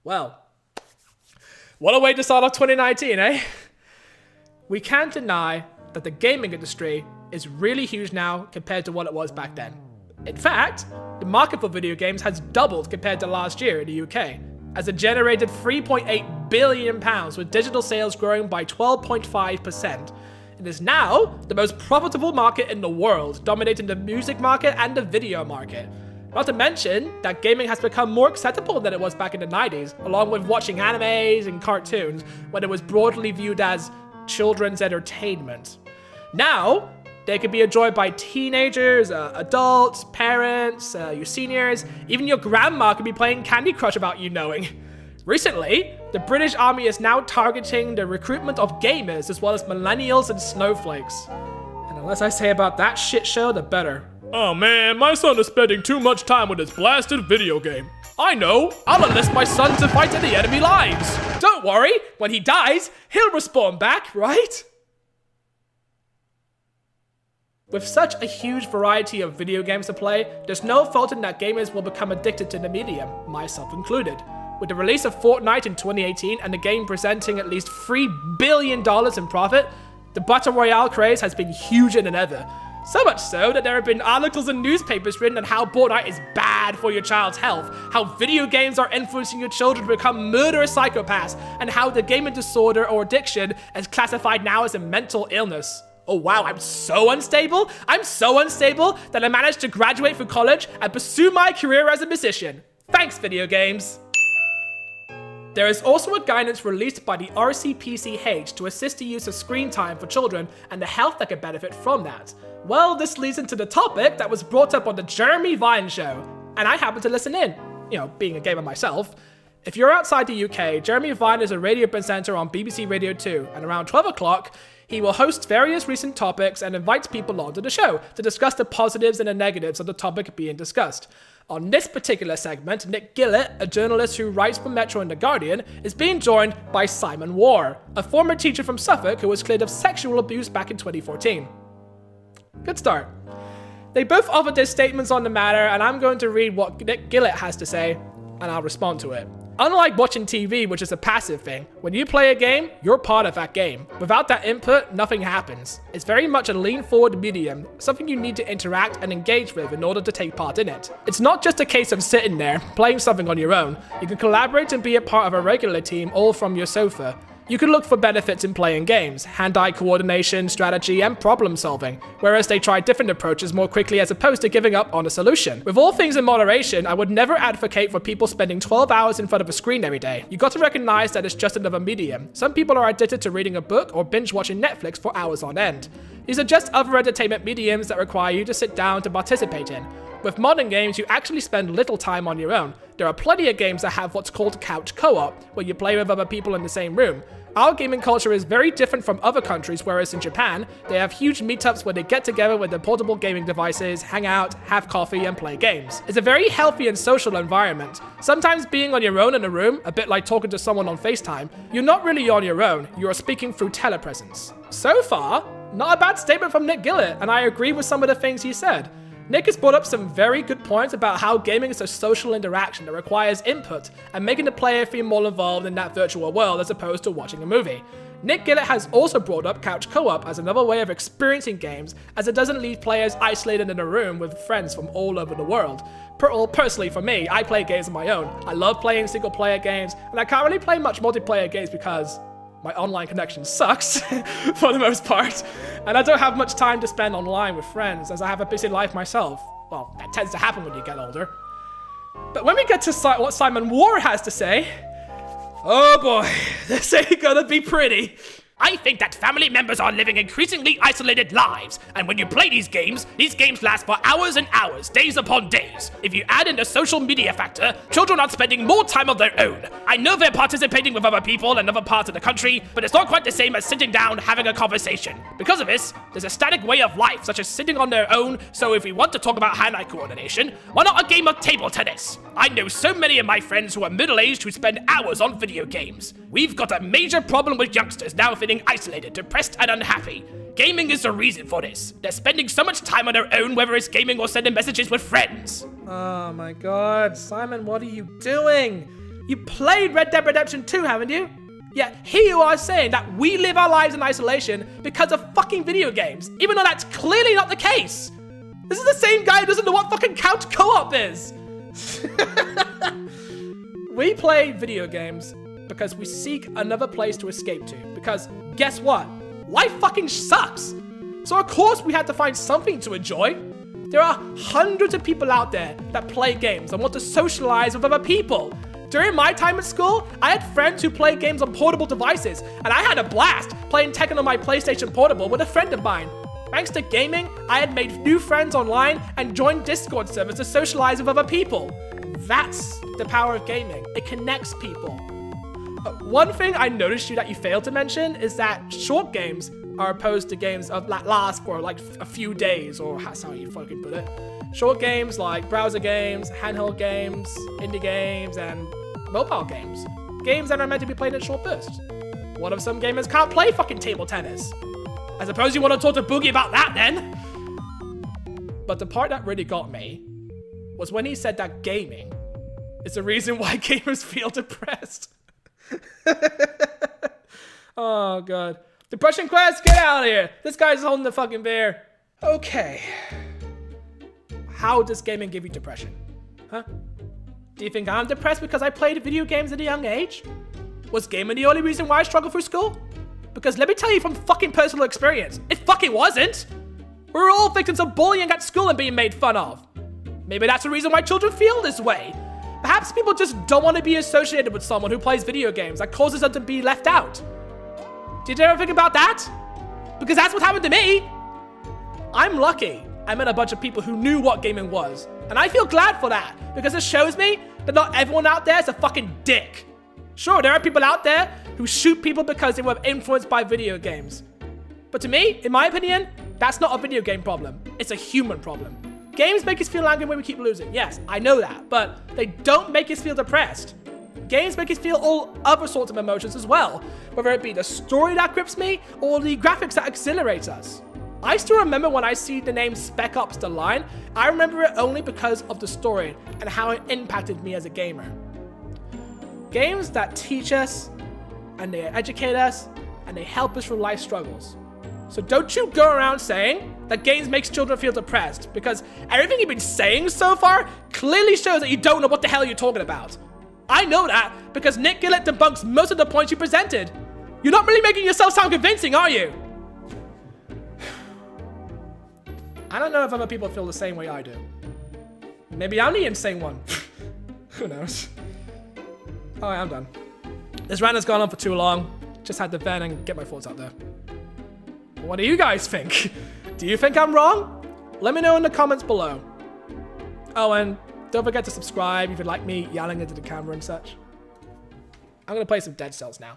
Well, what a way to start off 2019, eh? We can't deny that the gaming industry is really huge now compared to what it was back then. In fact, the market for video games has doubled compared to last year in the UK, as it generated £3.8 billion, with digital sales growing by 12.5%. It is now the most profitable market in the world, dominating the music market and the video market. Not to mention that gaming has become more acceptable than it was back in the 90s, along with watching animes and cartoons, when it was broadly viewed as children's entertainment. Now, they can be enjoyed by teenagers, adults, parents, your seniors, even your grandma could be playing Candy Crush without you knowing. Recently, the British Army is now targeting the recruitment of gamers as well as millennials and snowflakes. And the less I say about that shit show, the better. Oh man, my son is spending too much time with his blasted video game. I know, I'll enlist my son to fight in the enemy lines. Don't worry, when he dies, he'll respawn back, right? With such a huge variety of video games to play, there's no faulting that gamers will become addicted to the medium, myself included. With the release of Fortnite in 2018 and the game presenting at least $3 billion in profit, the Battle Royale craze has been huger than ever. So much so that there have been articles in newspapers written on how Fortnite is bad for your child's health, how video games are influencing your children to become murderous psychopaths, and how the gaming disorder or addiction is classified now as a mental illness. Oh wow, I'm so unstable? I'm so unstable that I managed to graduate from college and pursue my career as a musician. Thanks, video games. There is also a guidance released by the RCPCH to assist the use of screen time for children and the health that could benefit from that. Well, this leads into the topic that was brought up on the Jeremy Vine show, and I happened to listen in, being a gamer myself. If you're outside the UK, Jeremy Vine is a radio presenter on BBC Radio 2, and around 12 o'clock, he will host various recent topics and invites people onto the show to discuss the positives and the negatives of the topic being discussed. On this particular segment, Nick Gillett, a journalist who writes for Metro and The Guardian, is being joined by Simon Warr, a former teacher from Suffolk who was cleared of sexual abuse back in 2014. Good start. They both offered their statements on the matter, and I'm going to read what Nick Gillett has to say, and I'll respond to it. Unlike watching TV, which is a passive thing, when you play a game, you're part of that game. Without that input, nothing happens. It's very much a lean-forward medium, something you need to interact and engage with in order to take part in it. It's not just a case of sitting there, playing something on your own. You can collaborate and be a part of a regular team all from your sofa. You can look for benefits in playing games, hand-eye coordination, strategy, and problem solving, whereas they try different approaches more quickly as opposed to giving up on a solution. With all things in moderation, I would never advocate for people spending 12 hours in front of a screen every day. You got to recognize that it's just another medium. Some people are addicted to reading a book or binge-watching Netflix for hours on end. These are just other entertainment mediums that require you to sit down to participate in. With modern games, you actually spend little time on your own. There are plenty of games that have what's called couch co-op, where you play with other people in the same room. Our gaming culture is very different from other countries, whereas in Japan, they have huge meetups where they get together with their portable gaming devices, hang out, have coffee, and play games. It's a very healthy and social environment. Sometimes being on your own in a room, a bit like talking to someone on FaceTime, you're not really on your own, you are speaking through telepresence. So far, not a bad statement from Nick Gillett, and I agree with some of the things he said. Nick has brought up some very good points about how gaming is a social interaction that requires input and making the player feel more involved in that virtual world as opposed to watching a movie. Nick Gillett has also brought up couch co-op as another way of experiencing games, as it doesn't leave players isolated in a room with friends from all over the world. Personally for me, I play games on my own. I love playing single player games, and I can't really play much multiplayer games because my online connection sucks, for the most part, and I don't have much time to spend online with friends, as I have a busy life myself. Well, that tends to happen when you get older. But when we get to what Simon Warr has to say, oh boy, this ain't gonna be pretty. I think that family members are living increasingly isolated lives, and when you play these games last for hours and hours, days upon days. If you add in the social media factor, children are spending more time on their own. I know they're participating with other people in other parts of the country, but it's not quite the same as sitting down having a conversation. Because of this, there's a static way of life, such as sitting on their own, so if we want to talk about hand-eye coordination, why not a game of table tennis? I know so many of my friends who are middle-aged who spend hours on video games. We've got a major problem with youngsters now feeling isolated, depressed, and unhappy. Gaming is the reason for this. They're spending so much time on their own, whether it's gaming or sending messages with friends. Oh my god, Simon, what are you doing? You played Red Dead Redemption 2, haven't you? Yeah, here you are saying that we live our lives in isolation because of fucking video games, even though that's clearly not the case. This is the same guy who doesn't know what fucking couch co-op is. We play video games because we seek another place to escape to. Because guess what? Life fucking sucks. So of course we had to find something to enjoy. There are hundreds of people out there that play games and want to socialize with other people. During my time at school, I had friends who played games on portable devices, and I had a blast playing Tekken on my PlayStation Portable with a friend of mine. Thanks to gaming, I had made new friends online and joined Discord servers to socialize with other people. That's the power of gaming. It connects people. One thing I noticed that you failed to mention is that short games are opposed to games that last for like a few days, or that's how you fucking put it. Short games like browser games, handheld games, indie games, and mobile games. Games that are meant to be played in short bursts. What if some gamers can't play fucking table tennis? I suppose you want to talk to Boogie about that then? But the part that really got me was when he said that gaming is the reason why gamers feel depressed. Oh god. Depression Quest, get out of here! This guy's holding the fucking beer. Okay. How does gaming give you depression? Huh? Do you think I'm depressed because I played video games at a young age? Was gaming the only reason why I struggled through school? Because let me tell you from fucking personal experience, it fucking wasn't! We're all victims of bullying at school and being made fun of. Maybe that's the reason why children feel this way. Perhaps people just don't want to be associated with someone who plays video games that causes them to be left out. Did you ever think about that? Because that's what happened to me. I'm lucky I met a bunch of people who knew what gaming was. And I feel glad for that, because it shows me that not everyone out there is a fucking dick. Sure, there are people out there who shoot people because they were influenced by video games. But to me, in my opinion, that's not a video game problem. It's a human problem. Games make us feel angry when we keep losing. Yes, I know that, but they don't make us feel depressed. Games make us feel all other sorts of emotions as well, whether it be the story that grips me or the graphics that accelerate us. I still remember when I see the name Spec Ops The Line, I remember it only because of the story and how it impacted me as a gamer. Games that teach us, and they educate us, and they help us through life struggles. So don't you go around saying that games makes children feel depressed, because everything you've been saying so far clearly shows that you don't know what the hell you're talking about. I know that because Nick Gillett debunks most of the points you presented. You're not really making yourself sound convincing, are you? I don't know if other people feel the same way I do. Maybe I'm the insane one. Who knows? Alright, I'm done. This rant has gone on for too long. Just had to vent and get my thoughts out there. What do you guys think? Do you think I'm wrong? Let me know in the comments below. Oh, and don't forget to subscribe if you like me yelling into the camera and such. I'm gonna play some Dead Cells now.